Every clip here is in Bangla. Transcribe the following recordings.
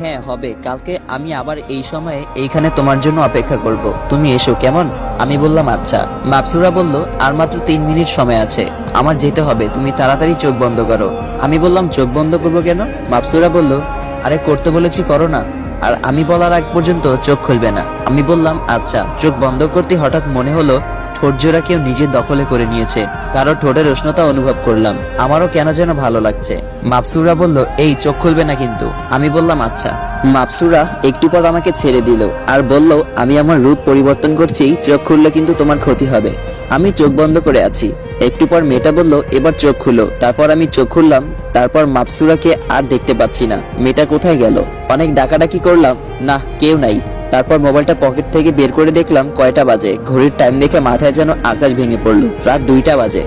হ্যাঁ হবে, কালকে আমি আবার এই সময়ে এইখানে তোমার জন্য অপেক্ষা করব, তুমি এসো কেমন? আমি বললাম আচ্ছা। মাপসুরা বলল আর মাত্র 3 মিনিট সময় আছে, আমার যেতে হবে, তুমি তাড়াতাড়ি চোখ বন্ধ করো। আমি বললাম চোখ বন্ধ করবো কেন? মাপসুরা বলল আরে করতে বলেছি করো না, আর আমি বলার আগ পর্যন্ত চোখ খুলবে না। আমি বললাম আচ্ছা। চোখ বন্ধ করতে হঠাৎ মনে হলো ঠোঁট জোড়া কেউ নিজের দখলে করে নিয়েছে, কারো ঠোঁটের উষ্ণতা অনুভব করলাম, আমারও কেন যেন ভালো লাগছে। মাপসুরা বলল এই চোখ খুলবে না কিন্তু। আমি বললাম আচ্ছা। মাপসুরা একটু পর আমাকে ছেড়ে দিল আর বলল আমি আমার রূপ পরিবর্তন করছি, চোখ খুললে কিন্তু তোমার ক্ষতি হবে। আমি চোখ বন্ধ করে আছি। একটু পর মেয়েটা বলল এবার চোখ খুলো। তারপর আমি চোখ খুললাম, তারপর মাপসুরাকে আর দেখতে পাচ্ছি না। মেয়েটা কোথায় গেল? অনেক ডাকাডাকি করলাম, না কেউ নাই। তারপর মোবাইলটা পকেট থেকে বের করে দেখলাম কয়টা বাজে। ঘড়ির টাইম দেখে মাথায় যেন আকাশ ভেঙে পড়লো, রাত 2টা বাজে।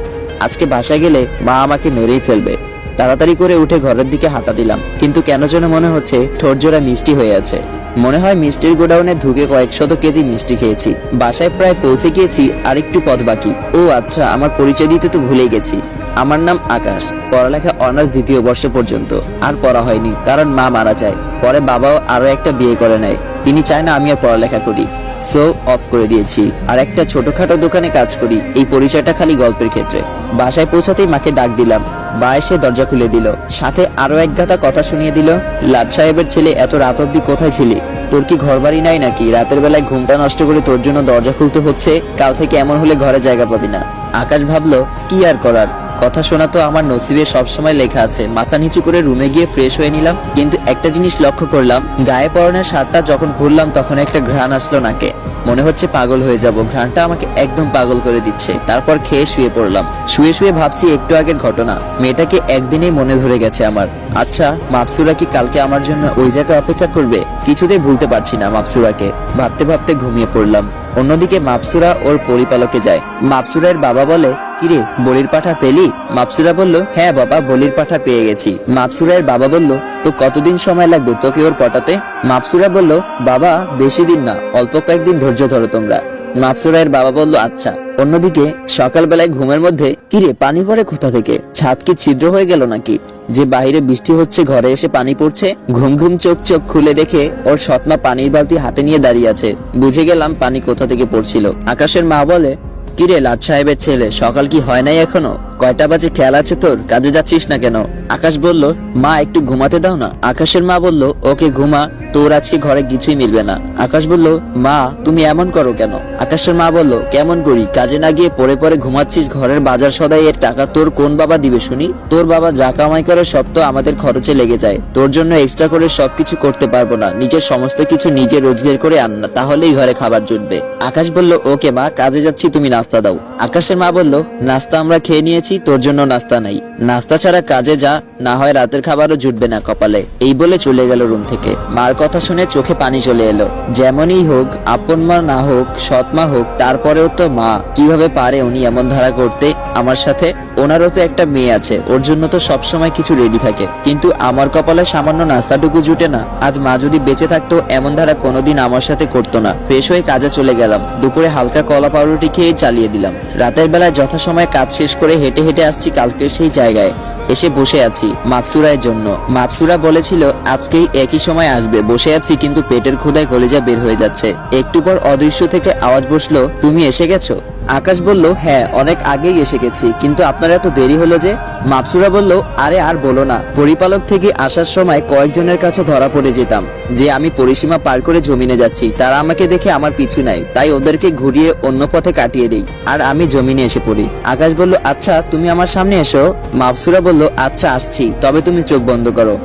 আজকে বাসায় গেলে মা আমাকে মেরেই ফেলবে। তাড়াতাড়ি করে উঠে ঘরের দিকে হাঁটা দিলাম, কিন্তু কেন যেন মনে হচ্ছে ঠোঁট জোড়া মিষ্টি হয়ে আছে। মনে হয় মিষ্টির গোডাউনে ঢুকে কয়েক শত কেজি মিষ্টি খেয়েছি। বাসায় প্রায় পৌঁছে গিয়েছি, আর একটু পথ বাকি। ও আচ্ছা, আমার পরিচয় দিতে তো ভুলে গেছি। আমার নাম আকাশ, পড়ালেখা অনার্স 2য় বর্ষ পর্যন্ত। আর পড়া হয়নি, কারণ মা মারা যায়। পরে বাবাও আরো একটা বিয়ে করে নেয়, তিনি চায় না আমি আর পড়ালেখা করি, সো অফ করে দিয়েছি। আর একটা ছোটখাটো দোকানে কাজ করি, এই পরিচয়টা খালি গল্পের ক্ষেত্রে। বাসায় পৌঁছাতেই মাকে ডাক দিলাম, বা এসে দরজা খুলে দিল, সাথে আরো এক গাদা কথা শুনিয়ে দিল। লাট সাহেবের ছেলে, এত রাত অব্দি কোথায় ছিলি? তোর কি ঘর বাড়ি নাই নাকি? রাতের বেলায় ঘুমটা নষ্ট করে তোর জন্য দরজা খুলতে হচ্ছে। কাল থেকে এমন হলে ঘরে জায়গা পাবি না। আকাশ ভাবলো কি আর করার, কথা শোনা তো আমার নসিবে সবসময় লেখা আছে। মাথা নিচু করে রুমে গিয়ে ফ্রেশ হয়ে নিলাম, কিন্তু একটা জিনিস লক্ষ্য করলাম, গায়ে পরনের শার্টটা যখন খুললাম তখন একটা ঘ্রাণ আসলো নাকে। মনে হচ্ছে পাগল হয়ে যাব, ঘ্রাণটা আমাকে একদম পাগল করে দিচ্ছে। তারপর খেয়ে শুয়ে পড়লাম। শুয়ে শুয়ে ভাবছি একটু আগের ঘটনা, মেয়েটাকে একদিনেই মনে ধরে গেছে আমার। আচ্ছা, মাপসুরা কি কালকে আমার জন্য ওই জায়গায় অপেক্ষা করবে? কিছুতেই ভুলতে পারছি না মাপসুরাকে। ভাবতে ভাবতে ঘুমিয়ে পড়লাম। অন্যদিকে মাপসুরা ওর পরিপালকে যায়। মাপসুরার বাবা বলে কিরে, বলির পাঠা পেলি? মাপসুরা বলল হ্যাঁ বাবা, বলির পাঠা পেয়ে গেছি। মাপসুরার বাবা বলল তো কতদিন সময় লাগবে তোকে ওর পটাতে? মাপসুরা বলল বাবা বেশি দিন না, অল্প কয়েকদিন ধৈর্য ধরো তোমরা। মাপসুরার বাবা বলল আচ্ছা। অন্যদিকে সকালবেলায় ঘুমের মধ্যে কিরে পানি পড়ে কোথা থেকে? ছাদ কি ছিদ্র হয়ে গেল নাকি যে বাইরে বৃষ্টি হচ্ছে ঘরে এসে পানি পড়ছে? ঘুম ঘুম চোখ খুলে দেখে ওর সৎমা পানির বালতি হাতে নিয়ে দাঁড়িয়ে আছে। বুঝে গেলাম পানি কোথা থেকে পড়ছিল। আকাশের মা বলে কিরে লাট সাহেবের ছেলে, সকাল কি হয় নাই এখনো? কয়টা বাজে খেয়াল আছে তোর? কাজে যাচ্ছিস না কেন? আকাশ বলল মা একটু ঘুমাতে দাও না। আকাশের মা বলল ওকে ঘুমা, তোর আজকে ঘরে কিছুই মিলবে না। আকাশ বলল মা তুমি এমন করো কেন? আকাশের মা বলল কেমন করি, কাজে না গিয়ে পরে পরে ঘুমাচ্ছিস? ঘরের বাজার সদাই এর টাকা তোর কোন বাবা দিবে শুনি? তোর বাবা যা কামাই করে সব তো আমাদের খরচে লেগে যায়। তোর জন্য এক্সট্রা করে সবকিছু করতে পারবো না, নিজের সমস্ত কিছু নিজে রোজগার করে আন না, তাহলেই ঘরে খাবার জুটবে। আকাশ বলল ওকে মা, কাজে যাচ্ছি, তুমি নাস্তা দাও। আকাশের মা বলল নাস্তা আমরা খেয়ে নিয়েছি, তোর জন্য নাস্তা নাই। নাস্তা ছাড়া কাজে যা, না হয় রাতের খাবারও জুটবে না কপালে। এই বলে চলে গেল রুম থেকে। মার কথা শুনে চোখে পানি চলে এলো। যেমনই হোক, আপন মা না হোক, সৎ মা হোক, তারপরেও তো মা। কিভাবে পারে উনি এমন ধারা করতে আমার সাথে? ওনারও তো একটা মেয়ে আছে, ওর জন্য তো সবসময় কিছু রেডি থাকে, কিন্তু আমার কপালে সামান্য নাস্তাটুকু জুটে না। আজ মা যদি বেঁচে থাকতো এমন ধারা কোনোদিন আমার সাথে করতো না। ফ্রেশ হয়ে কাজে চলে গেলাম। দুপুরে হালকা কলা পাউরুটি খেয়ে চালিয়ে দিলাম। রাতের বেলায় যথাসময়ে কাজ শেষ করে হেঁটে হেঁটে আসছি কালকের সেই জায়গায়। এসে বসে আছি মাপসুরার জন্য। মাপসুরা বলেছিল আজকেই একই সময় আসবে। বসে আছি, কিন্তু পেটের ক্ষুধায় কলিজা বের হয়ে যাচ্ছে। একটু পর অদৃশ্য থেকে আওয়াজ বসলো, তুমি এসে গেছো? আকাশ বলল হ্যাঁ, অনেক আগেই এসে গেছি, কিন্তু আপনার এত দেরি হলো যে? মাপসুরা বলল আরে আর বলো না, পরিপালক থেকে আসার সময় কয়েকজনের কাছে ধরা পড়ে যেতাম যে আমি পরিসীমা পার করে জমিনে যাচ্ছি। তারা আমাকে দেখে আমার পিছু নাই, তাই ওদেরকে ঘুরিয়ে অন্য পথে কাটিয়ে দেই, আর আমি জমিনে এসে পড়ি। আকাশ বলল আচ্ছা তুমি আমার সামনে এসো। মাপসুরা বলল আচ্ছা আসছি, তবে তুমি চোখ বন্ধ করো।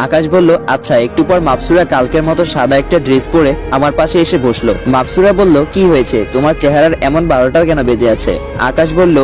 আকাশ বলল আচ্ছা। একটু পর মাপসুরা কালকের মতো সাদা একটা ড্রেস পরে আমার পাশে এসে বসলো। মাপসুরা বলল কি হয়েছে, তোমার চেহারার এমন 12টা কেন বেজে আছে? আকাশ বলল